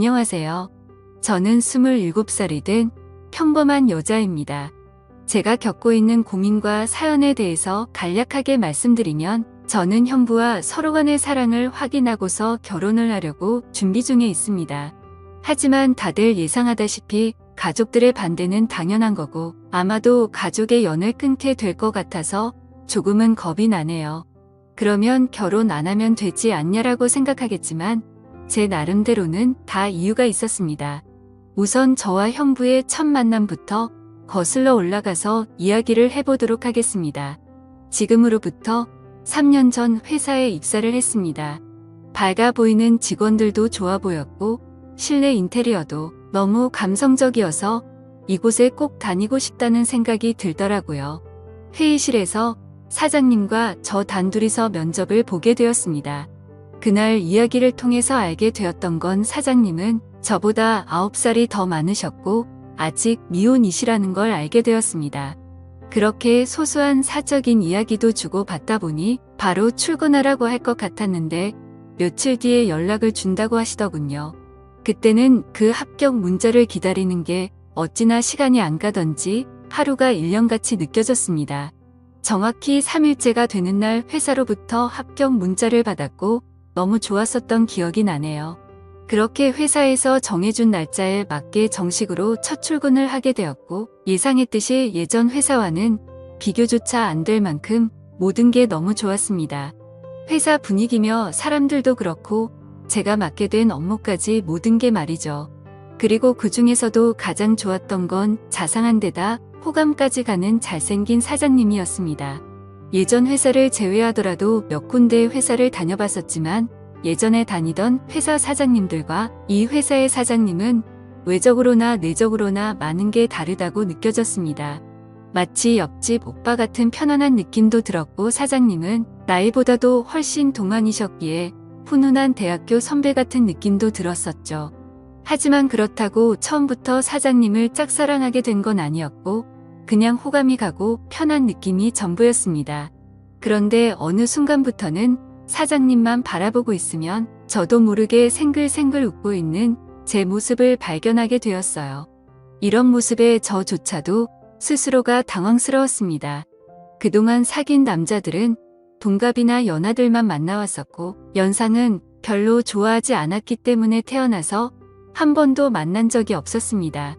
안녕하세요. 저는 27살이 된 평범한 여자입니다. 제가 겪고 있는 고민과 사연에 대해서 간략하게 말씀드리면, 저는 형부와 서로 간의 사랑을 확인하고서 결혼을 하려고 준비 중에 있습니다. 하지만 다들 예상하다시피 가족들의 반대는 당연한 거고, 아마도 가족의 연을 끊게 될 것 같아서 조금은 겁이 나네요. 그러면 결혼 안 하면 되지 않냐라고 생각하겠지만, 제 나름대로는 다 이유가 있었습니다. 우선 저와 형부의 첫 만남부터 거슬러 올라가서 이야기를 해보도록 하겠습니다. 지금으로부터 3년 전 회사에 입사를 했습니다. 밝아 보이는 직원들도 좋아 보였고, 실내 인테리어도 너무 감성적이어서 이곳에 꼭 다니고 싶다는 생각이 들더라고요. 회의실에서 사장님과 저 단둘이서 면접을 보게 되었습니다. 그날 이야기를 통해서 알게 되었던 건, 사장님은 저보다 9살이 더 많으셨고 아직 미혼이시라는 걸 알게 되었습니다. 그렇게 소소한 사적인 이야기도 주고받다 보니 바로 출근하라고 할 것 같았는데, 며칠 뒤에 연락을 준다고 하시더군요. 그때는 그 합격 문자를 기다리는 게 어찌나 시간이 안 가던지 하루가 1년같이 느껴졌습니다. 정확히 3일째가 되는 날 회사로부터 합격 문자를 받았고 너무 좋았었던 기억이 나네요. 그렇게 회사에서 정해준 날짜에 맞게 정식으로 첫 출근을 하게 되었고, 예상했듯이 예전 회사와는 비교조차 안 될 만큼 모든 게 너무 좋았습니다. 회사 분위기며 사람들도 그렇고 제가 맡게 된 업무까지 모든 게 말이죠. 그리고 그 중에서도 가장 좋았던 건 자상한 데다 호감까지 가는 잘생긴 사장님이었습니다. 예전 회사를 제외하더라도 몇 군데 회사를 다녀봤었지만, 예전에 다니던 회사 사장님들과 이 회사의 사장님은 외적으로나 내적으로나 많은 게 다르다고 느껴졌습니다. 마치 옆집 오빠 같은 편안한 느낌도 들었고, 사장님은 나이보다도 훨씬 동안이셨기에 훈훈한 대학교 선배 같은 느낌도 들었었죠. 하지만 그렇다고 처음부터 사장님을 짝사랑하게 된 건 아니었고, 그냥 호감이 가고 편한 느낌이 전부였습니다. 그런데 어느 순간부터는 사장님만 바라보고 있으면 저도 모르게 생글생글 웃고 있는 제 모습을 발견하게 되었어요. 이런 모습에 저조차도 스스로가 당황스러웠습니다. 그동안 사귄 남자들은 동갑이나 연하들만 만나왔었고, 연상은 별로 좋아하지 않았기 때문에 태어나서 한 번도 만난 적이 없었습니다.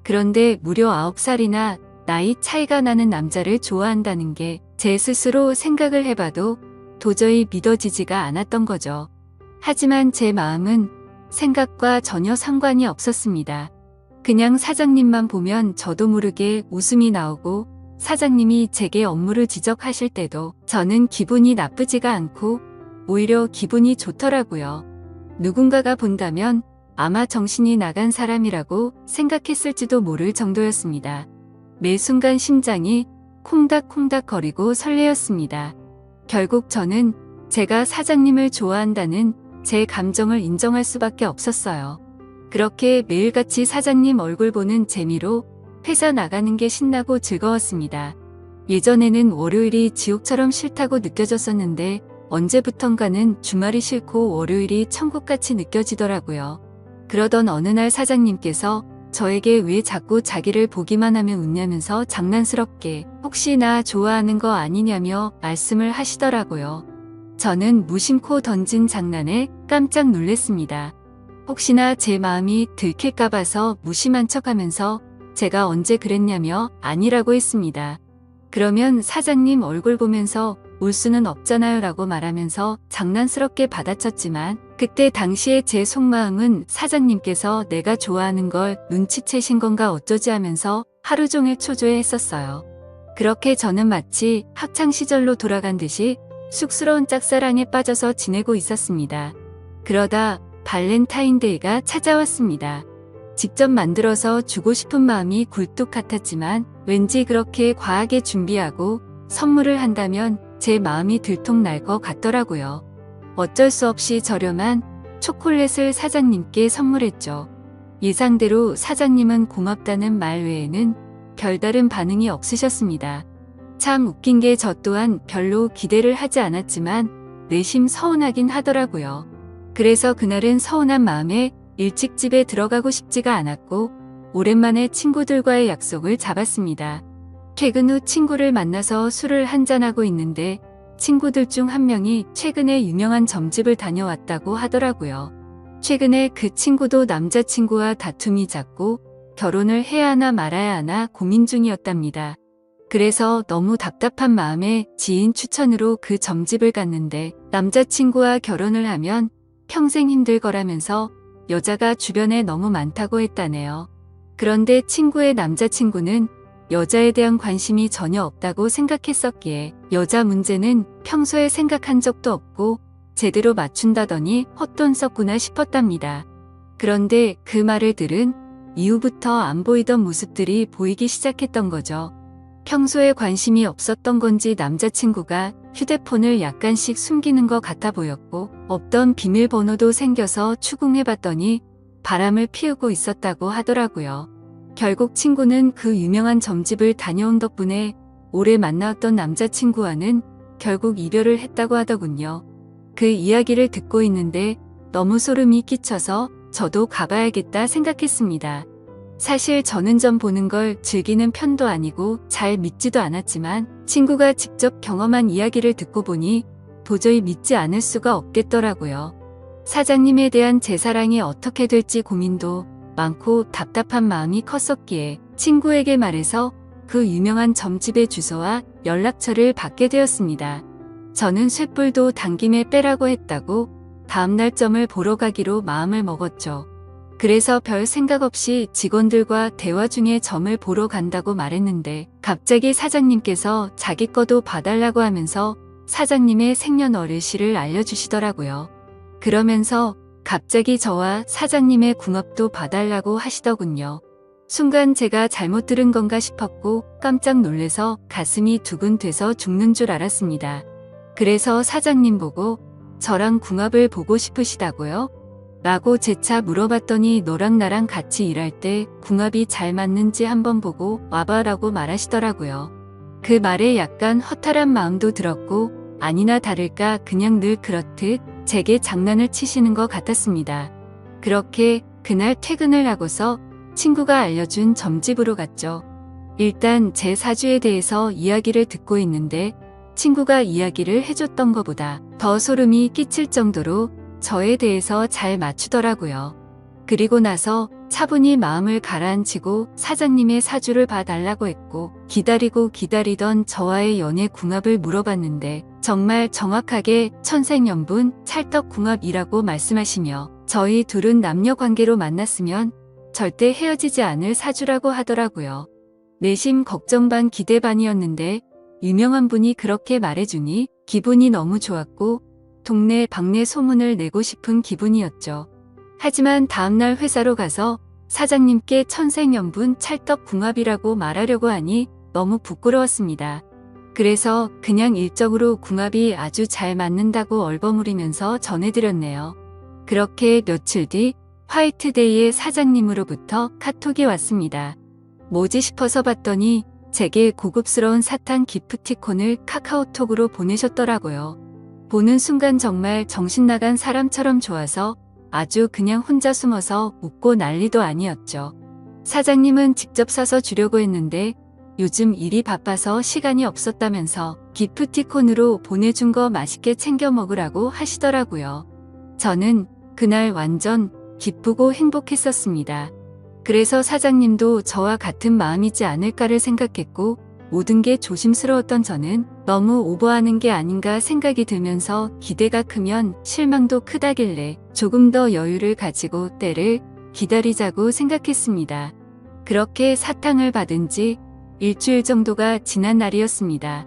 그런데 무려 9살이나 나이 차이가 나는 남자를 좋아한다는 게 제 스스로 생각을 해봐도 도저히 믿어지지가 않았던 거죠. 하지만 제 마음은 생각과 전혀 상관이 없었습니다. 그냥 사장님만 보면 저도 모르게 웃음이 나오고, 사장님이 제게 업무를 지적하실 때도 저는 기분이 나쁘지가 않고 오히려 기분이 좋더라고요. 누군가가 본다면 아마 정신이 나간 사람이라고 생각했을지도 모를 정도였습니다. 매 순간 심장이 콩닥콩닥 거리고 설레었습니다. 결국 저는 제가 사장님을 좋아한다는 제 감정을 인정할 수밖에 없었어요. 그렇게 매일같이 사장님 얼굴 보는 재미로 회사 나가는 게 신나고 즐거웠습니다. 예전에는 월요일이 지옥처럼 싫다고 느껴졌었는데, 언제부턴가는 주말이 싫고 월요일이 천국같이 느껴지더라고요. 그러던 어느 날 사장님께서 저에게 왜 자꾸 자기를 보기만 하면 웃냐면서 장난스럽게 혹시 나 좋아하는 거 아니냐며 말씀을 하시더라고요. 저는 무심코 던진 장난에 깜짝 놀랐습니다. 혹시나 제 마음이 들킬까 봐서 무심한 척하면서 제가 언제 그랬냐며 아니라고 했습니다. 그러면 사장님 얼굴 보면서 울 수는 없잖아요 라고 말하면서 장난스럽게 받아쳤지만, 그때 당시에 제 속마음은 사장님께서 내가 좋아하는 걸 눈치채신 건가 어쩌지 하면서 하루 종일 초조해했었어요. 그렇게 저는 마치 학창시절로 돌아간 듯이 쑥스러운 짝사랑에 빠져서 지내고 있었습니다. 그러다 발렌타인데이가 찾아왔습니다. 직접 만들어서 주고 싶은 마음이 굴뚝 같았지만, 왠지 그렇게 과하게 준비하고 선물을 한다면 제 마음이 들통날 것 같더라고요. 어쩔 수 없이 저렴한 초콜릿을 사장님께 선물했죠. 예상대로 사장님은 고맙다는 말 외에는 별다른 반응이 없으셨습니다. 참 웃긴 게 저 또한 별로 기대를 하지 않았지만 내심 서운하긴 하더라고요. 그래서 그날은 서운한 마음에 일찍 집에 들어가고 싶지가 않았고 오랜만에 친구들과의 약속을 잡았습니다. 퇴근 후 친구를 만나서 술을 한잔하고 있는데 친구들 중 한 명이 최근에 유명한 점집을 다녀왔다고 하더라고요. 최근에 그 친구도 남자친구와 다툼이 잦고 결혼을 해야 하나 말아야 하나 고민 중이었답니다. 그래서 너무 답답한 마음에 지인 추천으로 그 점집을 갔는데 남자친구와 결혼을 하면 평생 힘들 거라면서 여자가 주변에 너무 많다고 했다네요. 그런데 친구의 남자친구는 여자에 대한 관심이 전혀 없다고 생각했었기에 여자 문제는 평소에 생각한 적도 없고 제대로 맞춘다더니 헛돈 썼구나 싶었답니다. 그런데 그 말을 들은 이후부터 안 보이던 모습들이 보이기 시작했던 거죠. 평소에 관심이 없었던 건지 남자친구가 휴대폰을 약간씩 숨기는 것 같아 보였고 없던 비밀번호도 생겨서 추궁해봤더니 바람을 피우고 있었다고 하더라고요. 결국 친구는 그 유명한 점집을 다녀온 덕분에 오래 만나왔던 남자친구와는 결국 이별을 했다고 하더군요. 그 이야기를 듣고 있는데 너무 소름이 끼쳐서 저도 가봐야겠다 생각했습니다. 사실 저는 점 보는 걸 즐기는 편도 아니고 잘 믿지도 않았지만 친구가 직접 경험한 이야기를 듣고 보니 도저히 믿지 않을 수가 없겠더라고요. 사장님에 대한 제 사랑이 어떻게 될지 고민도 많고 답답한 마음이 컸었기에 친구에게 말해서 그 유명한 점집의 주소와 연락처를 받게 되었습니다. 저는 쇳불도 당김에 빼라고 했다고 다음날 점을 보러 가기로 마음을 먹었죠. 그래서 별 생각 없이 직원들과 대화 중에 점을 보러 간다고 말했는데 갑자기 사장님께서 자기 거도 봐달라고 하면서 사장님의 생년월일시를 알려주시더라고요. 그러면서 갑자기 저와 사장님의 궁합도 봐달라고 하시더군요. 순간 제가 잘못 들은 건가 싶었고 깜짝 놀래서 가슴이 두근돼서 죽는 줄 알았습니다. 그래서 사장님 보고 저랑 궁합을 보고 싶으시다고요? 라고 재차 물어봤더니 너랑 나랑 같이 일할 때 궁합이 잘 맞는지 한번 보고 와봐라고 말하시더라고요. 그 말에 약간 허탈한 마음도 들었고 아니나 다를까 그냥 늘 그렇듯 제게 장난을 치시는 것 같았습니다. 그렇게 그날 퇴근을 하고서 친구가 알려준 점집으로 갔죠. 일단 제 사주에 대해서 이야기를 듣고 있는데 친구가 이야기를 해줬던 것보다 더 소름이 끼칠 정도로 저에 대해서 잘 맞추더라고요. 그리고 나서 차분히 마음을 가라앉히고 사장님의 사주를 봐달라고 했고 기다리고 기다리던 저와의 연애 궁합을 물어봤는데 정말 정확하게 천생연분 찰떡궁합이라고 말씀하시며 저희 둘은 남녀 관계로 만났으면 절대 헤어지지 않을 사주라고 하더라고요. 내심 걱정 반 기대 반이었는데 유명한 분이 그렇게 말해주니 기분이 너무 좋았고 동네 방네 소문을 내고 싶은 기분이었죠. 하지만 다음날 회사로 가서 사장님께 천생연분 찰떡궁합이라고 말하려고 하니 너무 부끄러웠습니다. 그래서 그냥 일적으로 궁합이 아주 잘 맞는다고 얼버무리면서 전해드렸네요. 그렇게 며칠 뒤 화이트데이에 사장님으로부터 카톡이 왔습니다. 뭐지 싶어서 봤더니 제게 고급스러운 사탕 기프티콘을 카카오톡으로 보내셨더라고요. 보는 순간 정말 정신나간 사람처럼 좋아서 아주 그냥 혼자 숨어서 웃고 난리도 아니었죠. 사장님은 직접 사서 주려고 했는데 요즘 일이 바빠서 시간이 없었다면서 기프티콘으로 보내준 거 맛있게 챙겨 먹으라고 하시더라고요. 저는 그날 완전 기쁘고 행복했었습니다. 그래서 사장님도 저와 같은 마음이지 않을까를 생각했고 모든 게 조심스러웠던 저는 너무 오버하는 게 아닌가 생각이 들면서 기대가 크면 실망도 크다길래 조금 더 여유를 가지고 때를 기다리자고 생각했습니다. 그렇게 사탕을 받은 지 일주일 정도가 지난 날이었습니다.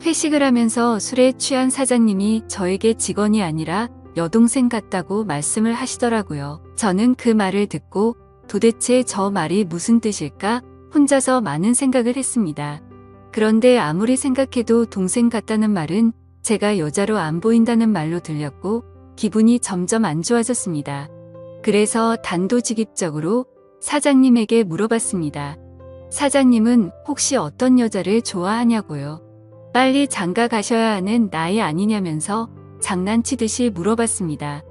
회식을 하면서 술에 취한 사장님이 저에게 직원이 아니라 여동생 같다고 말씀을 하시더라고요. 저는 그 말을 듣고 도대체 저 말이 무슨 뜻일까 혼자서 많은 생각을 했습니다. 그런데 아무리 생각해도 동생 같다는 말은 제가 여자로 안 보인다는 말로 들렸고 기분이 점점 안 좋아졌습니다. 그래서 단도직입적으로 사장님에게 물어봤습니다. 사장님은 혹시 어떤 여자를 좋아하냐고요. 빨리 장가 가셔야 하는 나이 아니냐면서 장난치듯이 물어봤습니다.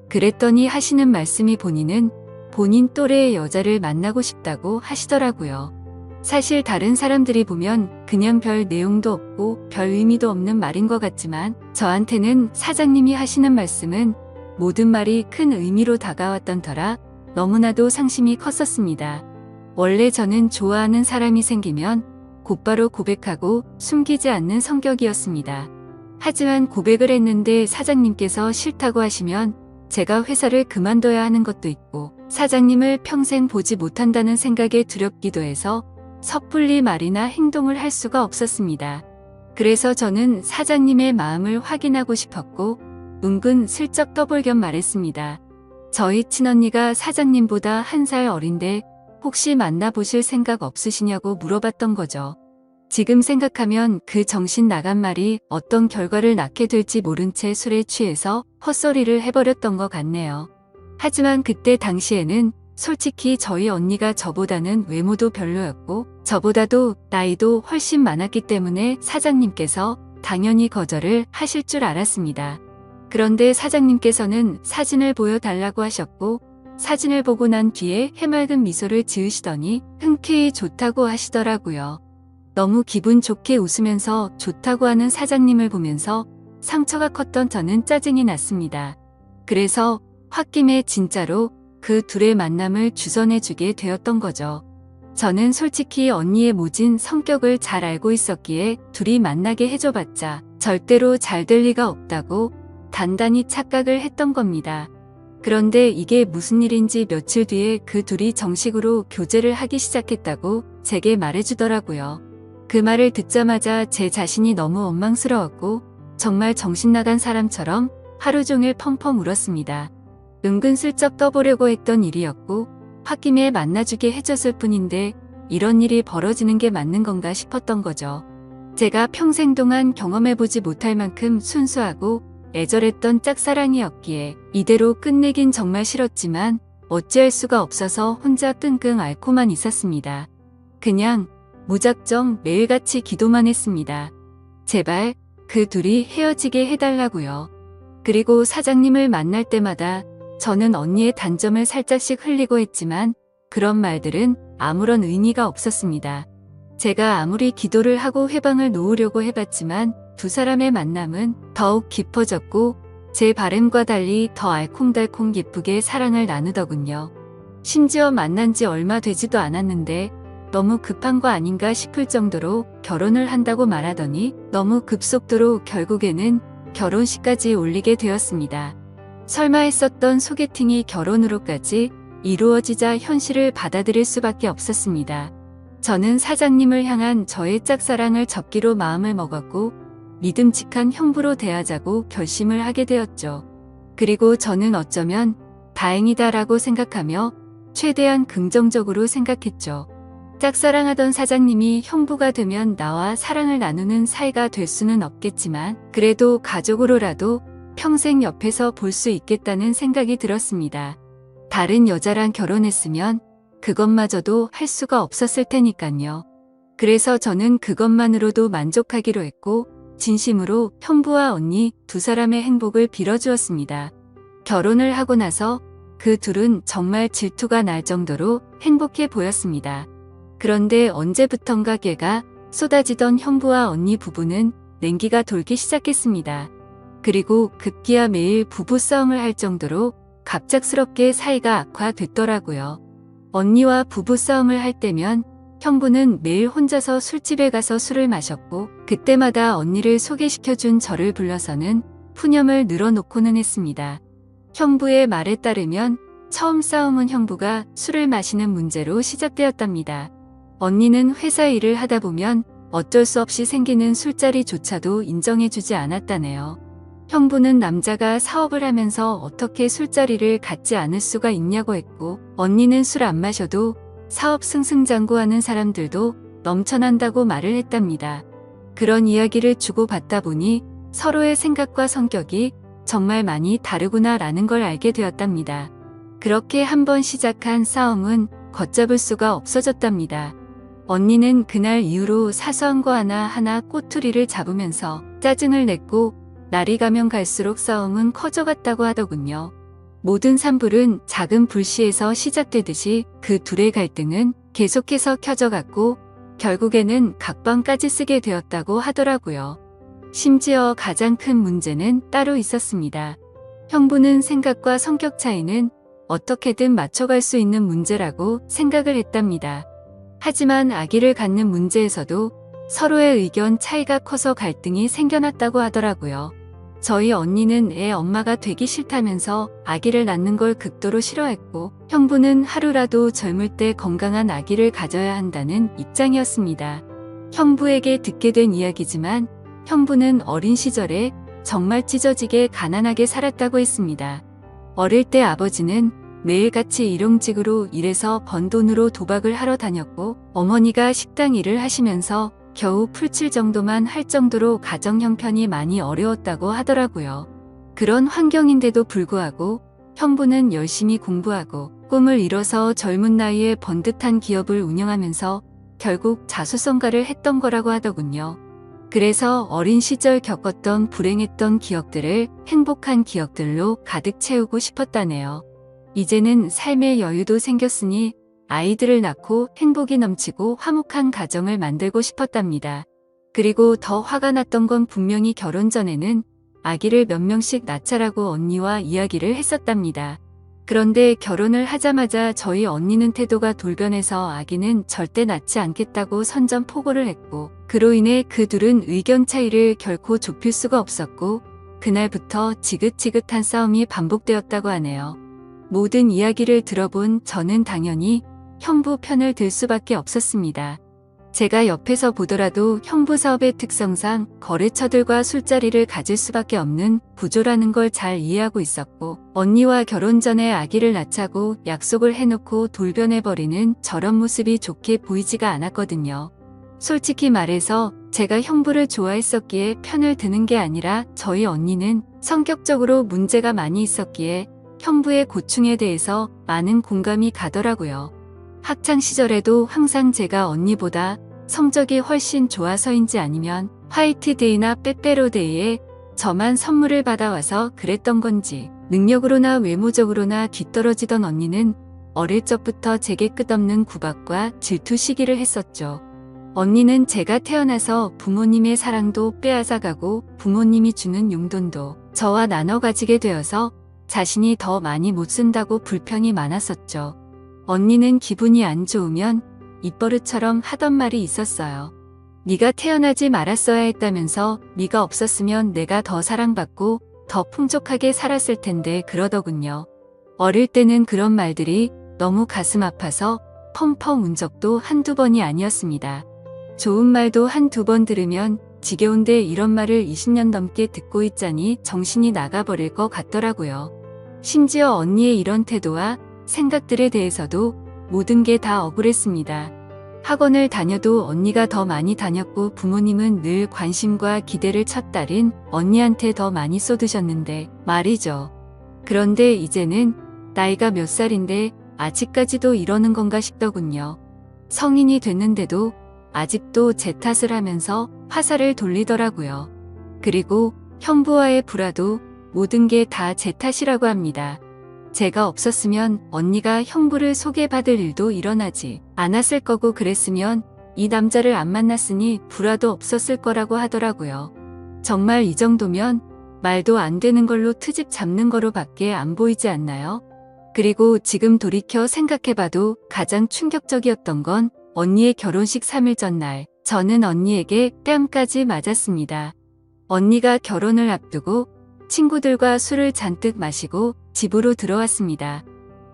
그랬더니 하시는 말씀이 본인은 본인 또래의 여자를 만나고 싶다고 하시더라고요. 사실 다른 사람들이 보면 그냥 별 내용도 없고 별 의미도 없는 말인 것 같지만 저한테는 사장님이 하시는 말씀은 모든 말이 큰 의미로 다가왔던 터라 너무나도 상심이 컸었습니다. 원래 저는 좋아하는 사람이 생기면 곧바로 고백하고 숨기지 않는 성격이었습니다. 하지만 고백을 했는데 사장님께서 싫다고 하시면 제가 회사를 그만둬야 하는 것도 있고 사장님을 평생 보지 못한다는 생각에 두렵기도 해서 섣불리 말이나 행동을 할 수가 없었습니다. 그래서 저는 사장님의 마음을 확인하고 싶었고 은근 슬쩍 떠볼 겸 말했습니다. 저희 친언니가 사장님보다 1살 어린데 혹시 만나보실 생각 없으시냐고 물어봤던 거죠. 지금 생각하면 그 정신 나간 말이 어떤 결과를 낳게 될지 모른 채 술에 취해서 헛소리를 해버렸던 것 같네요. 하지만 그때 당시에는 솔직히 저희 언니가 저보다는 외모도 별로였고 저보다도 나이도 훨씬 많았기 때문에 사장님께서 당연히 거절을 하실 줄 알았습니다. 그런데 사장님께서는 사진을 보여달라고 하셨고 사진을 보고 난 뒤에 해맑은 미소를 지으시더니 흔쾌히 좋다고 하시더라고요. 너무 기분 좋게 웃으면서 좋다고 하는 사장님을 보면서 상처가 컸던 저는 짜증이 났습니다. 그래서 홧김에 진짜로 그 둘의 만남을 주선해주게 되었던 거죠. 저는 솔직히 언니의 모진 성격을 잘 알고 있었기에 둘이 만나게 해줘봤자 절대로 잘 될 리가 없다고 단단히 착각을 했던 겁니다. 그런데 이게 무슨 일인지 며칠 뒤에 그 둘이 정식으로 교제를 하기 시작했다고 제게 말해주더라고요. 그 말을 듣자마자 제 자신이 너무 원망스러웠고 정말 정신나간 사람처럼 하루 종일 펑펑 울었습니다. 은근슬쩍 떠보려고 했던 일이었고 홧김에 만나주게 해줬을 뿐인데 이런 일이 벌어지는 게 맞는 건가 싶었던 거죠. 제가 평생 동안 경험해보지 못할 만큼 순수하고 애절했던 짝사랑이었기에 이대로 끝내긴 정말 싫었지만 어찌할 수가 없어서 혼자 끙끙 앓고만 있었습니다. 그냥 무작정 매일같이 기도만 했습니다. 제발 그 둘이 헤어지게 해달라고요. 그리고 사장님을 만날 때마다 저는 언니의 단점을 살짝씩 흘리고 했지만 그런 말들은 아무런 의미가 없었습니다. 제가 아무리 기도를 하고 회방을 놓으려고 해봤지만 두 사람의 만남은 더욱 깊어졌고 제 바람과 달리 더 알콩달콩 예쁘게 사랑을 나누더군요. 심지어 만난 지 얼마 되지도 않았는데 너무 급한 거 아닌가 싶을 정도로 결혼을 한다고 말하더니 너무 급속도로 결국에는 결혼식까지 올리게 되었습니다. 설마 했었던 소개팅이 결혼으로까지 이루어지자 현실을 받아들일 수밖에 없었습니다. 저는 사장님을 향한 저의 짝사랑을 접기로 마음을 먹었고 믿음직한 형부로 대하자고 결심을 하게 되었죠. 그리고 저는 어쩌면 다행이다라고 생각하며 최대한 긍정적으로 생각했죠. 짝사랑하던 사장님이 형부가 되면 나와 사랑을 나누는 사이가 될 수는 없겠지만 그래도 가족으로라도 평생 옆에서 볼 수 있겠다는 생각이 들었습니다. 다른 여자랑 결혼했으면 그것마저도 할 수가 없었을 테니까요. 그래서 저는 그것만으로도 만족하기로 했고 진심으로 형부와 언니 두 사람의 행복을 빌어주었습니다. 결혼을 하고 나서 그 둘은 정말 질투가 날 정도로 행복해 보였습니다. 그런데 언제부턴가 깨가 쏟아지던 형부와 언니 부부는 냉기가 돌기 시작했습니다. 그리고 급기야 매일 부부싸움을 할 정도로 갑작스럽게 사이가 악화됐더라고요. 언니와 부부싸움을 할 때면 형부는 매일 혼자서 술집에 가서 술을 마셨고 그때마다 언니를 소개시켜준 저를 불러서는 푸념을 늘어놓고는 했습니다. 형부의 말에 따르면 처음 싸움은 형부가 술을 마시는 문제로 시작되었답니다. 언니는 회사 일을 하다 보면 어쩔 수 없이 생기는 술자리조차도 인정해주지 않았다네요. 형부는 남자가 사업을 하면서 어떻게 술자리를 갖지 않을 수가 있냐고 했고 언니는 술 안 마셔도 사업 승승장구하는 사람들도 넘쳐난다고 말을 했답니다. 그런 이야기를 주고받다 보니 서로의 생각과 성격이 정말 많이 다르구나라는 걸 알게 되었답니다. 그렇게 한번 시작한 싸움은 걷잡을 수가 없어졌답니다. 언니는 그날 이후로 사소한 거 하나하나 꼬투리를 잡으면서 짜증을 냈고 날이 가면 갈수록 싸움은 커져갔다고 하더군요. 모든 산불은 작은 불씨에서 시작되듯이 그 둘의 갈등은 계속해서 켜져갔고 결국에는 각방까지 쓰게 되었다고 하더라고요. 심지어 가장 큰 문제는 따로 있었습니다. 형부는 생각과 성격 차이는 어떻게든 맞춰갈 수 있는 문제라고 생각을 했답니다. 하지만 아기를 갖는 문제에서도 서로의 의견 차이가 커서 갈등이 생겨났다고 하더라고요. 저희 언니는 애 엄마가 되기 싫다면서 아기를 낳는 걸 극도로 싫어했고, 형부는 하루라도 젊을 때 건강한 아기를 가져야 한다는 입장이었습니다. 형부에게 듣게 된 이야기지만 형부는 어린 시절에 정말 찢어지게 가난하게 살았다고 했습니다. 어릴 때 아버지는 매일같이 일용직으로 일해서 번 돈으로 도박을 하러 다녔고, 어머니가 식당 일을 하시면서 겨우 풀칠 정도만 할 정도로 가정 형편이 많이 어려웠다고 하더라고요. 그런 환경인데도 불구하고 형부는 열심히 공부하고 꿈을 이뤄서 젊은 나이에 번듯한 기업을 운영하면서 결국 자수성가를 했던 거라고 하더군요. 그래서 어린 시절 겪었던 불행했던 기억들을 행복한 기억들로 가득 채우고 싶었다네요. 이제는 삶의 여유도 생겼으니 아이들을 낳고 행복이 넘치고 화목한 가정을 만들고 싶었답니다. 그리고 더 화가 났던 건 분명히 결혼 전에는 아기를 몇 명씩 낳자라고 언니와 이야기를 했었답니다. 그런데 결혼을 하자마자 저희 언니는 태도가 돌변해서 아기는 절대 낳지 않겠다고 선전포고를 했고, 그로 인해 그 둘은 의견 차이를 결코 좁힐 수가 없었고 그날부터 지긋지긋한 싸움이 반복되었다고 하네요. 모든 이야기를 들어본 저는 당연히 형부 편을 들 수밖에 없었습니다. 제가 옆에서 보더라도 형부 사업의 특성상 거래처들과 술자리를 가질 수밖에 없는 구조라는 걸 잘 이해하고 있었고, 언니와 결혼 전에 아기를 낳자고 약속을 해놓고 돌변해버리는 저런 모습이 좋게 보이지가 않았거든요. 솔직히 말해서 제가 형부를 좋아했었기에 편을 드는 게 아니라 저희 언니는 성격적으로 문제가 많이 있었기에 형부의 고충에 대해서 많은 공감이 가더라고요. 학창 시절에도 항상 제가 언니보다 성적이 훨씬 좋아서인지 아니면 화이트데이나 빼빼로데이에 저만 선물을 받아와서 그랬던 건지 능력으로나 외모적으로나 뒤떨어지던 언니는 어릴 적부터 제게 끝없는 구박과 질투 시기를 했었죠. 언니는 제가 태어나서 부모님의 사랑도 빼앗아가고 부모님이 주는 용돈도 저와 나눠 가지게 되어서 자신이 더 많이 못 쓴다고 불평이 많았었죠. 언니는 기분이 안 좋으면 입버릇처럼 하던 말이 있었어요. 네가 태어나지 말았어야 했다면서 네가 없었으면 내가 더 사랑받고 더 풍족하게 살았을 텐데 그러더군요. 어릴 때는 그런 말들이 너무 가슴 아파서 펑펑 운 적도 한두 번이 아니었습니다. 좋은 말도 한두 번 들으면 지겨운데 이런 말을 20년 넘게 듣고 있자니 정신이 나가버릴 것 같더라고요. 심지어 언니의 이런 태도와 생각들에 대해서도 모든 게 다 억울했습니다. 학원을 다녀도 언니가 더 많이 다녔고 부모님은 늘 관심과 기대를 첫 딸인 언니한테 더 많이 쏟으셨는데 말이죠. 그런데 이제는 나이가 몇 살인데 아직까지도 이러는 건가 싶더군요. 성인이 됐는데도 아직도 제 탓을 하면서 화살을 돌리더라고요. 그리고 형부와의 불화도 모든 게 다 제 탓이라고 합니다. 제가 없었으면 언니가 형부를 소개받을 일도 일어나지 않았을 거고 그랬으면 이 남자를 안 만났으니 불화도 없었을 거라고 하더라고요. 정말 이 정도면 말도 안 되는 걸로 트집 잡는 거로 밖에 안 보이지 않나요? 그리고 지금 돌이켜 생각해봐도 가장 충격적이었던 건 언니의 결혼식 3일 전날 저는 언니에게 뺨까지 맞았습니다. 언니가 결혼을 앞두고 친구들과 술을 잔뜩 마시고 집으로 들어왔습니다.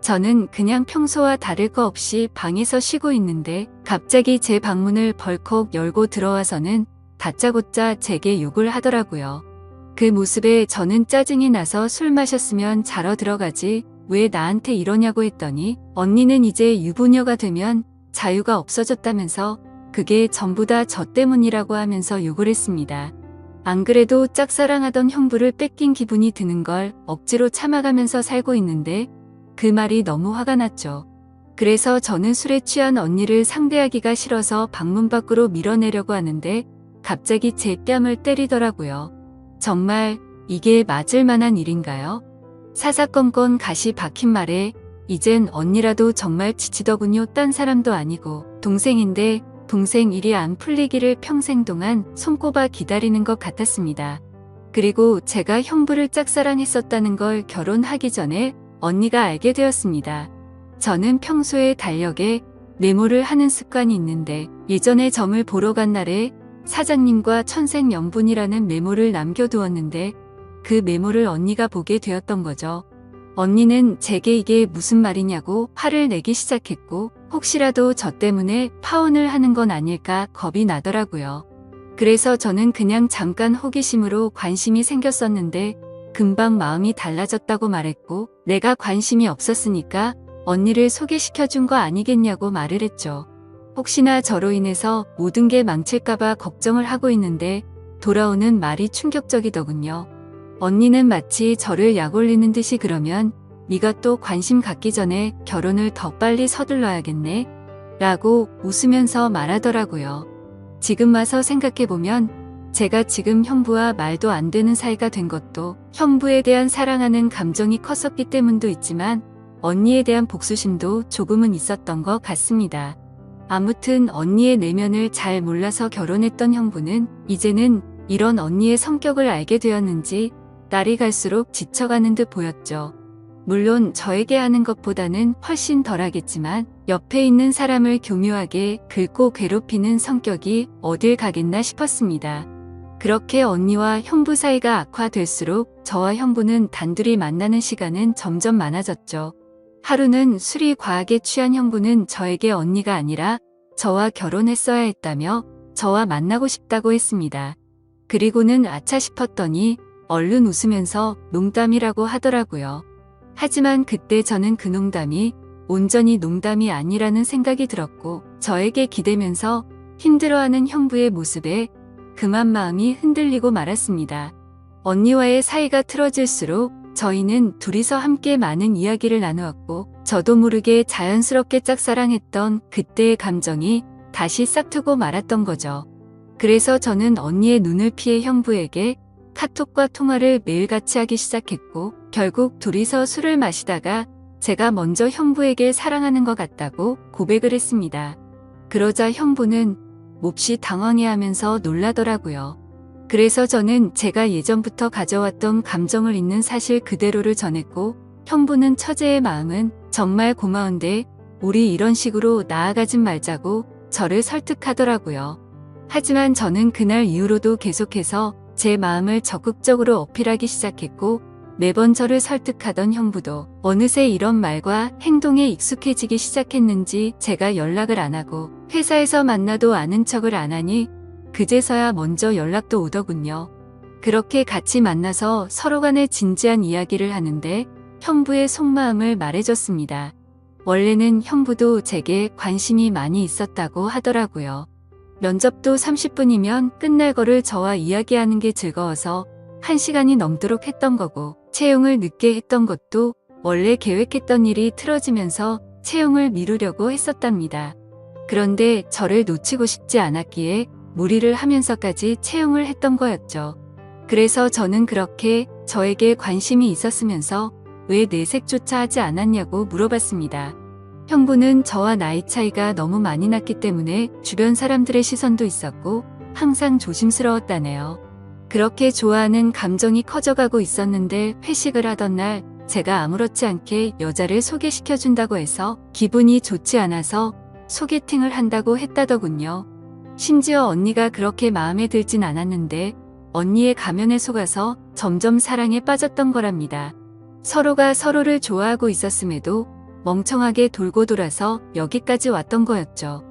저는 그냥 평소와 다를 거 없이 방에서 쉬고 있는데 갑자기 제 방문을 벌컥 열고 들어와서는 다짜고짜 제게 욕을 하더라고요. 그 모습에 저는 짜증이 나서 술 마셨으면 자러 들어가지 왜 나한테 이러냐고 했더니 언니는 이제 유부녀가 되면 자유가 없어졌다면서 그게 전부 다 저 때문이라고 하면서 욕을 했습니다. 안 그래도 짝사랑하던 형부를 뺏긴 기분이 드는 걸 억지로 참아가면서 살고 있는데 그 말이 너무 화가 났죠. 그래서 저는 술에 취한 언니를 상대하기가 싫어서 방문 밖으로 밀어내려고 하는데 갑자기 제 뺨을 때리더라고요. 정말 이게 맞을 만한 일인가요? 사사건건 가시 박힌 말에 이젠 언니라도 정말 지치더군요. 딴 사람도 아니고 동생인데 동생 일이 안 풀리기를 평생 동안 손꼽아 기다리는 것 같았습니다. 그리고 제가 형부를 짝사랑했었다는 걸 결혼하기 전에 언니가 알게 되었습니다. 저는 평소에 달력에 메모를 하는 습관이 있는데 예전에 점을 보러 간 날에 사장님과 천생연분이라는 메모를 남겨두었는데 그 메모를 언니가 보게 되었던 거죠. 언니는 제게 이게 무슨 말이냐고 화를 내기 시작했고 혹시라도 저 때문에 파혼을 하는 건 아닐까 겁이 나더라고요. 그래서 저는 그냥 잠깐 호기심으로 관심이 생겼었는데 금방 마음이 달라졌다고 말했고 내가 관심이 없었으니까 언니를 소개시켜준 거 아니겠냐고 말을 했죠. 혹시나 저로 인해서 모든 게 망칠까봐 걱정을 하고 있는데 돌아오는 말이 충격적이더군요. 언니는 마치 저를 약올리는 듯이 그러면 네가 또 관심 갖기 전에 결혼을 더 빨리 서둘러야겠네 라고 웃으면서 말하더라고요. 지금 와서 생각해보면 제가 지금 형부와 말도 안 되는 사이가 된 것도 형부에 대한 사랑하는 감정이 컸었기 때문도 있지만 언니에 대한 복수심도 조금은 있었던 것 같습니다. 아무튼 언니의 내면을 잘 몰라서 결혼했던 형부는 이제는 이런 언니의 성격을 알게 되었는지 날이 갈수록 지쳐가는 듯 보였죠. 물론 저에게 하는 것보다는 훨씬 덜하겠지만 옆에 있는 사람을 교묘하게 긁고 괴롭히는 성격이 어딜 가겠나 싶었습니다. 그렇게 언니와 형부 사이가 악화될수록 저와 형부는 단둘이 만나는 시간은 점점 많아졌죠. 하루는 술이 과하게 취한 형부는 저에게 언니가 아니라 저와 결혼했어야 했다며 저와 만나고 싶다고 했습니다. 그리고는 아차 싶었더니 얼른 웃으면서 농담이라고 하더라고요. 하지만 그때 저는 그 농담이 온전히 농담이 아니라는 생각이 들었고 저에게 기대면서 힘들어하는 형부의 모습에 그만 마음이 흔들리고 말았습니다. 언니와의 사이가 틀어질수록 저희는 둘이서 함께 많은 이야기를 나누었고 저도 모르게 자연스럽게 짝사랑했던 그때의 감정이 다시 싹트고 말았던 거죠. 그래서 저는 언니의 눈을 피해 형부에게 카톡과 통화를 매일같이 하기 시작했고 결국 둘이서 술을 마시다가 제가 먼저 형부에게 사랑하는 것 같다고 고백을 했습니다. 그러자 형부는 몹시 당황해하면서 놀라더라고요. 그래서 저는 제가 예전부터 가져왔던 감정을 있는 사실 그대로를 전했고 형부는 처제의 마음은 정말 고마운데 우리 이런 식으로 나아가진 말자고 저를 설득하더라고요. 하지만 저는 그날 이후로도 계속해서 제 마음을 적극적으로 어필하기 시작했고 매번 저를 설득하던 형부도 어느새 이런 말과 행동에 익숙해지기 시작했는지 제가 연락을 안 하고 회사에서 만나도 아는 척을 안 하니 그제서야 먼저 연락도 오더군요. 그렇게 같이 만나서 서로 간에 진지한 이야기를 하는데 형부의 속마음을 말해줬습니다. 원래는 형부도 제게 관심이 많이 있었다고 하더라고요. 면접도 30분이면 끝날 거를 저와 이야기하는 게 즐거워서 1시간이 넘도록 했던 거고 채용을 늦게 했던 것도 원래 계획했던 일이 틀어지면서 채용을 미루려고 했었답니다. 그런데 저를 놓치고 싶지 않았기에 무리를 하면서까지 채용을 했던 거였죠. 그래서 저는 그렇게 저에게 관심이 있었으면서 왜 내색조차 하지 않았냐고 물어봤습니다. 형부는 저와 나이 차이가 너무 많이 났기 때문에 주변 사람들의 시선도 있었고 항상 조심스러웠다네요. 그렇게 좋아하는 감정이 커져가고 있었는데 회식을 하던 날 제가 아무렇지 않게 여자를 소개시켜준다고 해서 기분이 좋지 않아서 소개팅을 한다고 했다더군요. 심지어 언니가 그렇게 마음에 들진 않았는데 언니의 가면에 속아서 점점 사랑에 빠졌던 거랍니다. 서로가 서로를 좋아하고 있었음에도 멍청하게 돌고 돌아서 여기까지 왔던 거였죠.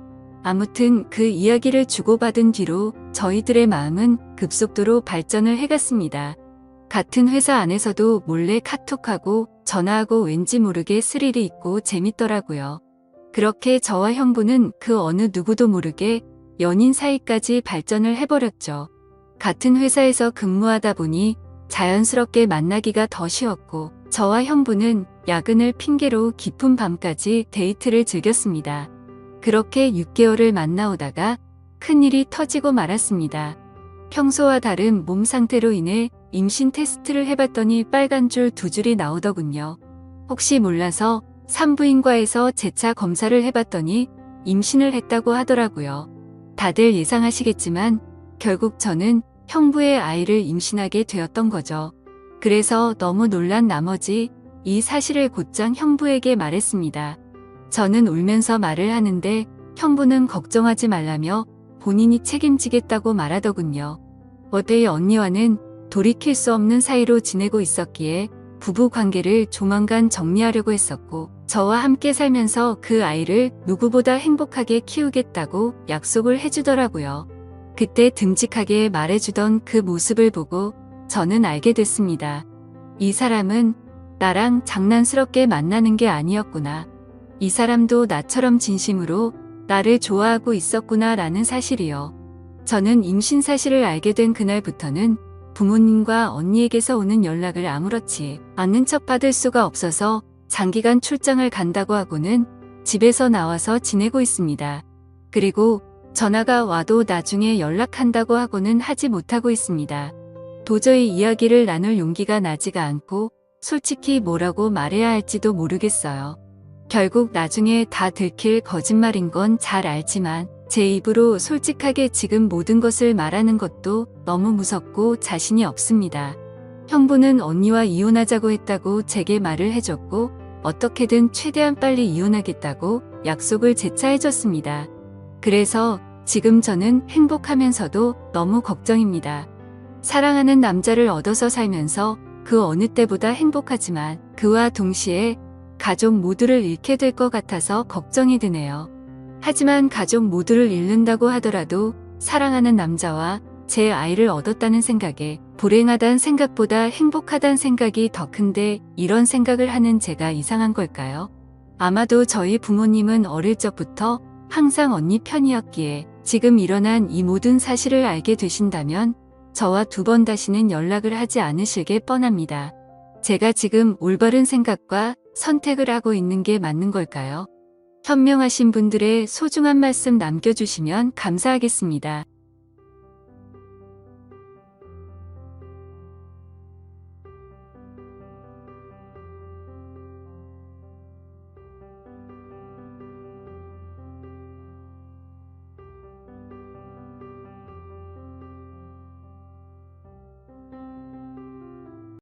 아무튼 그 이야기를 주고받은 뒤로 저희들의 마음은 급속도로 발전을 해갔습니다. 같은 회사 안에서도 몰래 카톡하고 전화하고 왠지 모르게 스릴이 있고 재밌더라고요. 그렇게 저와 형부는 그 어느 누구도 모르게 연인 사이까지 발전을 해버렸죠. 같은 회사에서 근무하다 보니 자연스럽게 만나기가 더 쉬웠고 저와 형부는 야근을 핑계로 깊은 밤까지 데이트를 즐겼습니다. 그렇게 6개월을 만나오다가 큰일이 터지고 말았습니다. 평소와 다른 몸 상태로 인해 임신 테스트를 해봤더니 빨간 줄 2줄이 나오더군요. 혹시 몰라서 산부인과에서 재차 검사를 해봤더니 임신을 했다고 하더라고요. 다들 예상하시겠지만 결국 저는 형부의 아이를 임신하게 되었던 거죠. 그래서 너무 놀란 나머지 이 사실을 곧장 형부에게 말했습니다. 저는 울면서 말을 하는데 형부는 걱정하지 말라며 본인이 책임지겠다고 말하더군요. 어때의 언니와는 돌이킬 수 없는 사이로 지내고 있었기에 부부 관계를 조만간 정리하려고 했었고, 저와 함께 살면서 그 아이를 누구보다 행복하게 키우겠다고 약속을 해주더라고요. 그때 듬직하게 말해주던 그 모습을 보고 저는 알게 됐습니다. 이 사람은 나랑 장난스럽게 만나는 게 아니었구나. 이 사람도 나처럼 진심으로 나를 좋아하고 있었구나 라는 사실이요. 저는 임신 사실을 알게 된 그날부터는 부모님과 언니에게서 오는 연락을 아무렇지 않은 척 받을 수가 없어서 장기간 출장을 간다고 하고는 집에서 나와서 지내고 있습니다. 그리고 전화가 와도 나중에 연락한다고 하고는 하지 못하고 있습니다. 도저히 이야기를 나눌 용기가 나지가 않고 솔직히 뭐라고 말해야 할지도 모르겠어요. 결국 나중에 다 들킬 거짓말인 건 잘 알지만 제 입으로 솔직하게 지금 모든 것을 말하는 것도 너무 무섭고 자신이 없습니다. 형부는 언니와 이혼하자고 했다고 제게 말을 해줬고 어떻게든 최대한 빨리 이혼하겠다고 약속을 재차 해줬습니다. 그래서 지금 저는 행복하면서도 너무 걱정입니다. 사랑하는 남자를 얻어서 살면서 그 어느 때보다 행복하지만 그와 동시에 가족 모두를 잃게 될 것 같아서 걱정이 드네요. 하지만 가족 모두를 잃는다고 하더라도 사랑하는 남자와 제 아이를 얻었다는 생각에 불행하단 생각보다 행복하단 생각이 더 큰데 이런 생각을 하는 제가 이상한 걸까요? 아마도 저희 부모님은 어릴 적부터 항상 언니 편이었기에 지금 일어난 이 모든 사실을 알게 되신다면 저와 2번 다시는 연락을 하지 않으실 게 뻔합니다. 제가 지금 올바른 생각과 선택을 하고 있는 게 맞는 걸까요? 현명하신 분들의 소중한 말씀 남겨주시면 감사하겠습니다.